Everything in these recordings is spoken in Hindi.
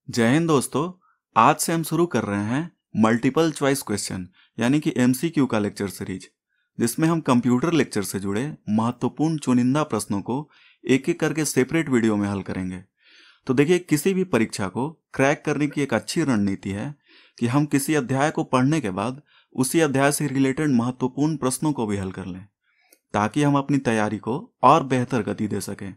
जय हिंद दोस्तों। आज से हम शुरू कर रहे हैं मल्टीपल चॉइस क्वेश्चन यानी कि एमसीक्यू का लेक्चर सीरीज, जिसमें हम कंप्यूटर लेक्चर से जुड़े महत्वपूर्ण चुनिंदा प्रश्नों को एक एक करके सेपरेट वीडियो में हल करेंगे। तो देखिए, किसी भी परीक्षा को क्रैक करने की एक अच्छी रणनीति है कि हम किसी अध्याय को पढ़ने के बाद उसी अध्याय से रिलेटेड महत्वपूर्ण प्रश्नों को भी हल कर लें, ताकि हम अपनी तैयारी को और बेहतर गति दे सकें।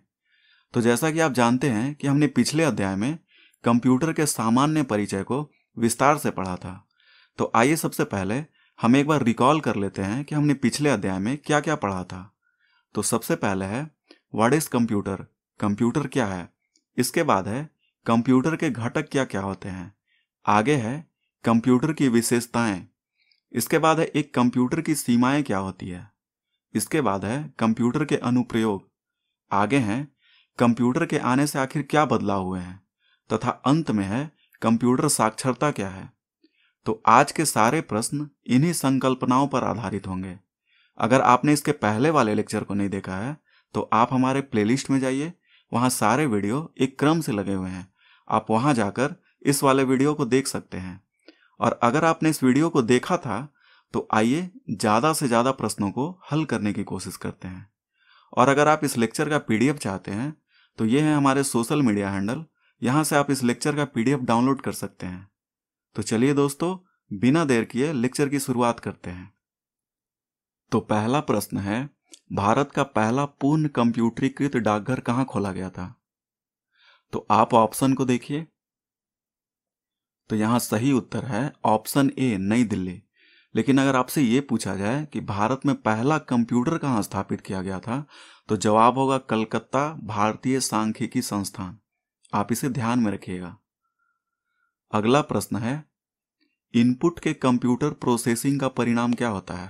तो जैसा कि आप जानते हैं कि हमने पिछले अध्याय में कंप्यूटर के सामान्य परिचय को विस्तार से पढ़ा था। तो आइए सबसे पहले हम एक बार रिकॉल कर लेते हैं कि हमने पिछले अध्याय में क्या क्या पढ़ा था। तो सबसे पहले है व्हाट इज कंप्यूटर, कंप्यूटर क्या है। इसके बाद है कंप्यूटर के घटक क्या क्या होते हैं। आगे है कंप्यूटर की विशेषताएं। इसके बाद है एक कंप्यूटर की सीमाएं क्या होती है। इसके बाद है कंप्यूटर के अनुप्रयोग। आगे हैं कंप्यूटर के आने से आखिर क्या बदलाव हुए हैं, तथा अंत में है कंप्यूटर साक्षरता क्या है। तो आज के सारे प्रश्न इन्हीं संकल्पनाओं पर आधारित होंगे। अगर आपने इसके पहले वाले लेक्चर को नहीं देखा है तो आप हमारे प्लेलिस्ट में जाइए, वहां सारे वीडियो एक क्रम से लगे हुए हैं। आप वहां जाकर इस वाले वीडियो को देख सकते हैं। और अगर आपने इस वीडियो को देखा था तो आइए ज़्यादा से ज़्यादा प्रश्नों को हल करने की कोशिश करते हैं। और अगर आप इस लेक्चर का पीडीएफ चाहते हैं तो ये है हमारे सोशल मीडिया हैंडल, यहाँ से आप इस लेक्चर का पीडीएफ डाउनलोड कर सकते हैं। तो चलिए दोस्तों, बिना देर किए लेक्चर की शुरुआत करते हैं। तो पहला प्रश्न है, भारत का पहला पूर्ण कंप्यूटरीकृत डाकघर कहाँ खोला गया था। तो आप ऑप्शन को देखिए। तो यहाँ सही उत्तर है ऑप्शन ए, नई दिल्ली। लेकिन अगर आपसे ये पूछा जाए कि भारत में पहला कंप्यूटर कहाँ स्थापित किया गया था, तो जवाब होगा कलकत्ता भारतीय सांख्यिकी संस्थान। आप इसे ध्यान में रखिएगा। अगला प्रश्न है, इनपुट के कंप्यूटर प्रोसेसिंग का परिणाम क्या होता है।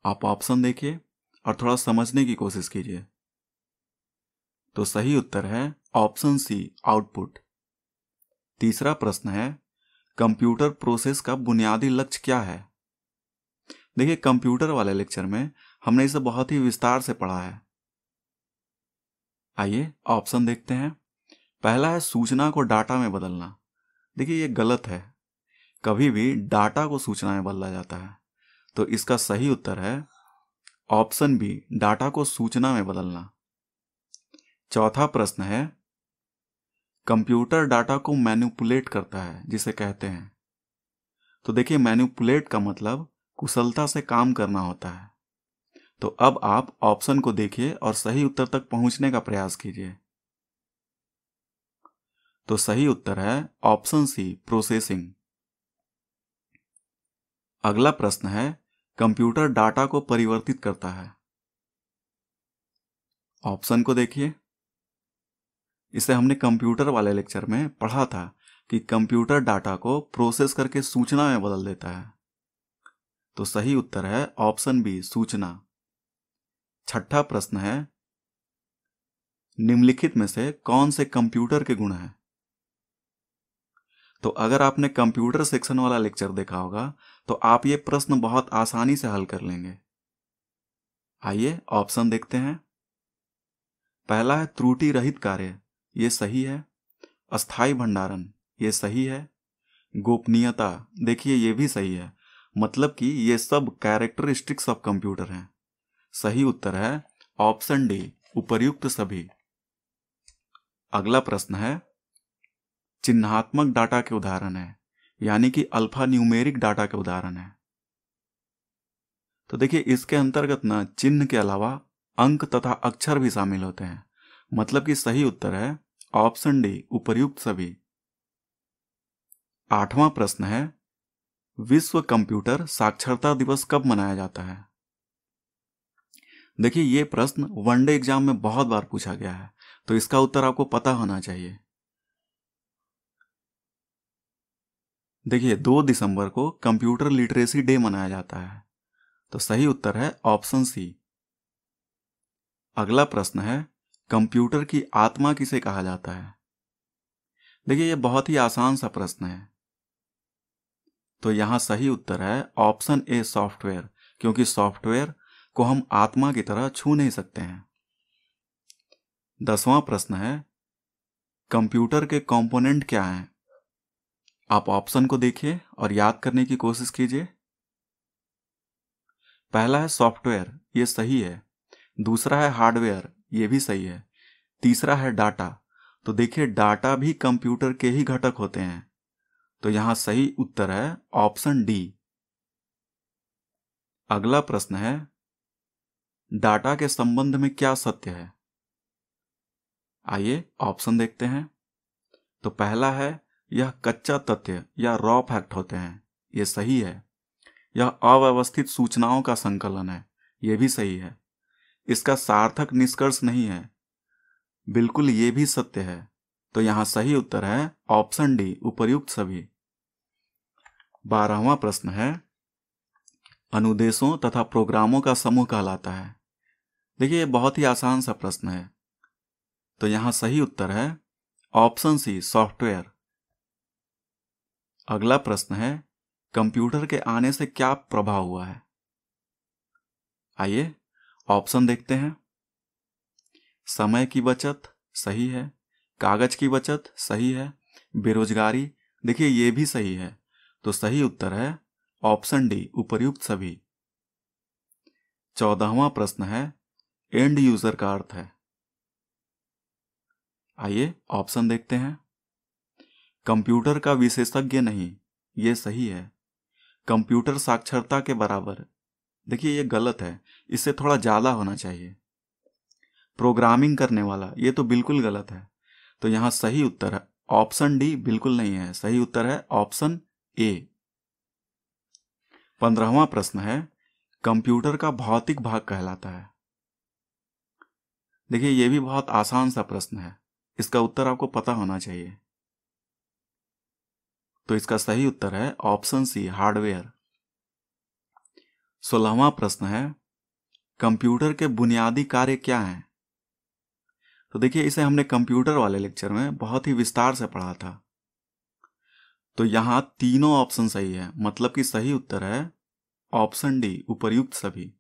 आप ऑप्शन देखिए और थोड़ा समझने की कोशिश कीजिए। तो सही उत्तर है ऑप्शन सी, आउटपुट। तीसरा प्रश्न है, कंप्यूटर प्रोसेस का बुनियादी लक्ष्य क्या है। देखिए, कंप्यूटर वाले लेक्चर में हमने इसे बहुत ही विस्तार से पढ़ा है। आइए ऑप्शन देखते हैं। पहला है सूचना को डाटा में बदलना। देखिए, ये गलत है। कभी भी डाटा को सूचना में बदला जाता है। तो इसका सही उत्तर है ऑप्शन बी, डाटा को सूचना में बदलना। चौथा प्रश्न है, कंप्यूटर डाटा को मैनिपुलेट करता है जिसे कहते हैं। तो देखिए, मैनिपुलेट का मतलब कुशलता से काम करना होता है। तो अब आप ऑप्शन को देखिए और सही उत्तर तक पहुंचने का प्रयास कीजिए। तो सही उत्तर है ऑप्शन सी, प्रोसेसिंग। अगला प्रश्न है, कंप्यूटर डाटा को परिवर्तित करता है। ऑप्शन को देखिए। इसे हमने कंप्यूटर वाले लेक्चर में पढ़ा था कि कंप्यूटर डाटा को प्रोसेस करके सूचना में बदल देता है। तो सही उत्तर है ऑप्शन बी, सूचना। छठा प्रश्न है, निम्नलिखित में से कौन से कंप्यूटर के गुण हैं। तो अगर आपने कंप्यूटर सेक्शन वाला लेक्चर देखा होगा तो आप ये प्रश्न बहुत आसानी से हल कर लेंगे। आइए ऑप्शन देखते हैं। पहला है त्रुटि रहित कार्य, ये सही है। अस्थाई भंडारण, ये सही है। गोपनीयता, देखिए ये भी सही है। मतलब कि ये सब कैरेक्टरिस्टिक्स ऑफ कंप्यूटर हैं। सही उत्तर है ऑप्शन डी, उपर्युक्त सभी। अगला प्रश्न है, चिन्हात्मक डाटा के उदाहरण है, यानी कि अल्फा न्यूमेरिक डाटा के उदाहरण है। तो देखिए, इसके अंतर्गत ना चिन्ह के अलावा अंक तथा अक्षर भी शामिल होते हैं। मतलब कि सही उत्तर है ऑप्शन डी, उपर्युक्त सभी। आठवां प्रश्न है, विश्व कंप्यूटर साक्षरता दिवस कब मनाया जाता है। देखिए, ये प्रश्न वनडे एग्जाम में बहुत बार पूछा गया है, तो इसका उत्तर आपको पता होना चाहिए। देखिए, 2 दिसंबर को कंप्यूटर लिटरेसी डे मनाया जाता है। तो सही उत्तर है ऑप्शन सी। अगला प्रश्न है, कंप्यूटर की आत्मा किसे कहा जाता है। देखिए, यह बहुत ही आसान सा प्रश्न है। तो यहां सही उत्तर है ऑप्शन ए, सॉफ्टवेयर, क्योंकि सॉफ्टवेयर को हम आत्मा की तरह छू नहीं सकते हैं। 10वां प्रश्न है, कंप्यूटर के कंपोनेंट क्या हैं? आप ऑप्शन को देखिए और याद करने की कोशिश कीजिए। पहला है सॉफ्टवेयर, ये सही है। दूसरा है हार्डवेयर, ये भी सही है। तीसरा है डाटा, तो देखिए डाटा भी कंप्यूटर के ही घटक होते हैं, तो यहां सही उत्तर है ऑप्शन डी। अगला प्रश्न है डाटा के संबंध में क्या सत्य है? आइए ऑप्शन देखते हैं। तो पहला है यह कच्चा तथ्य या रॉ फैक्ट होते हैं, ये सही है। यह अव्यवस्थित सूचनाओं का संकलन है, ये भी सही है। इसका सार्थक निष्कर्ष नहीं है, बिल्कुल ये भी सत्य है। तो यहां सही उत्तर है ऑप्शन डी, उपर्युक्त सभी। 12वां प्रश्न है अनुदेशों तथा प्रोग्रामों का समूह कहलाता है। देखिए ये बहुत ही आसान सा प्रश्न है, तो यहां सही उत्तर है ऑप्शन सी, सॉफ्टवेयर। अगला प्रश्न है कंप्यूटर के आने से क्या प्रभाव हुआ है? आइए ऑप्शन देखते हैं। समय की बचत सही है, कागज की बचत सही है, बेरोजगारी, देखिए ये भी सही है। तो सही उत्तर है ऑप्शन डी, उपर्युक्त सभी। 14वां प्रश्न है एंड यूजर का अर्थ है। आइए ऑप्शन देखते हैं। कंप्यूटर का विशेषज्ञ नहीं, ये सही है। कंप्यूटर साक्षरता के बराबर, देखिए ये गलत है, इससे थोड़ा ज्यादा होना चाहिए। प्रोग्रामिंग करने वाला, ये तो बिल्कुल गलत है। तो यहां सही उत्तर है ऑप्शन डी, बिल्कुल नहीं है। सही उत्तर है ऑप्शन ए। 15वां प्रश्न है कंप्यूटर का भौतिक भाग कहलाता है। देखिए ये भी बहुत आसान सा प्रश्न है, इसका उत्तर आपको पता होना चाहिए। तो इसका सही उत्तर है ऑप्शन सी, हार्डवेयर। 16वां प्रश्न है कंप्यूटर के बुनियादी कार्य क्या हैं? तो देखिए इसे हमने कंप्यूटर वाले लेक्चर में बहुत ही विस्तार से पढ़ा था। तो यहां तीनों ऑप्शन सही है, मतलब कि सही उत्तर है ऑप्शन डी, उपर्युक्त सभी।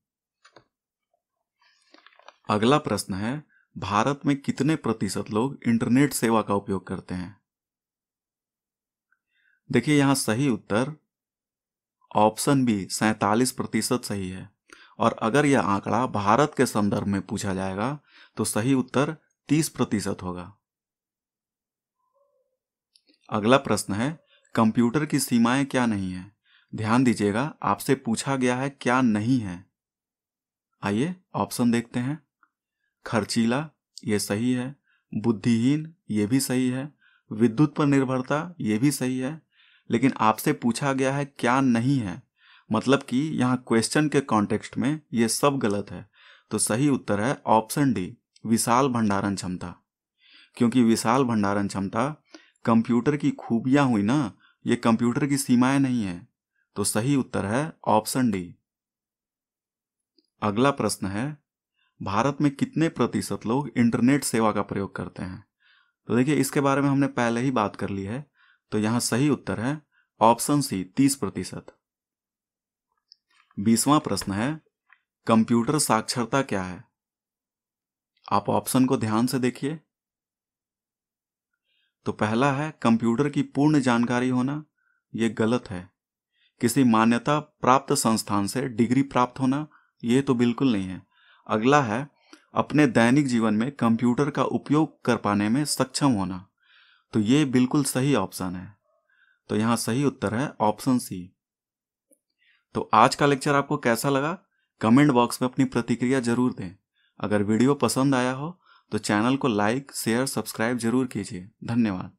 अगला प्रश्न है भारत में कितने प्रतिशत लोग इंटरनेट सेवा का उपयोग करते हैं? देखिए यहां सही उत्तर ऑप्शन बी, 47% सही है। और अगर यह आंकड़ा भारत के संदर्भ में पूछा जाएगा तो सही उत्तर 30% होगा। अगला प्रश्न है कंप्यूटर की सीमाएं क्या नहीं है? ध्यान दीजिएगा, आपसे पूछा गया है क्या नहीं है। आइए ऑप्शन देखते हैं। खर्चीला, ये सही है। बुद्धिहीन, ये भी सही है। विद्युत पर निर्भरता, ये भी सही है। लेकिन आपसे पूछा गया है क्या नहीं है, मतलब कि यहाँ क्वेश्चन के कॉन्टेक्स्ट में ये सब गलत है। तो सही उत्तर है ऑप्शन डी, विशाल भंडारण क्षमता। क्योंकि विशाल भंडारण क्षमता कंप्यूटर की खूबियां हुई ना, ये कंप्यूटर की सीमाएं नहीं है। तो सही उत्तर है ऑप्शन डी। अगला प्रश्न है भारत में कितने प्रतिशत लोग इंटरनेट सेवा का प्रयोग करते हैं? तो देखिए इसके बारे में हमने पहले ही बात कर ली है। तो यहां सही उत्तर है ऑप्शन सी, 30%। 20वां प्रश्न है कंप्यूटर साक्षरता क्या है? आप ऑप्शन को ध्यान से देखिए। तो पहला है कंप्यूटर की पूर्ण जानकारी होना, यह गलत है। किसी मान्यता प्राप्त संस्थान से डिग्री प्राप्त होना, यह तो बिल्कुल नहीं है। अगला है अपने दैनिक जीवन में कंप्यूटर का उपयोग कर पाने में सक्षम होना, तो यह बिल्कुल सही ऑप्शन है। तो यहां सही उत्तर है ऑप्शन सी। तो आज का लेक्चर आपको कैसा लगा? कमेंट बॉक्स में अपनी प्रतिक्रिया जरूर दें। अगर वीडियो पसंद आया हो तो चैनल को लाइक, शेयर, सब्सक्राइब जरूर कीजिए। धन्यवाद।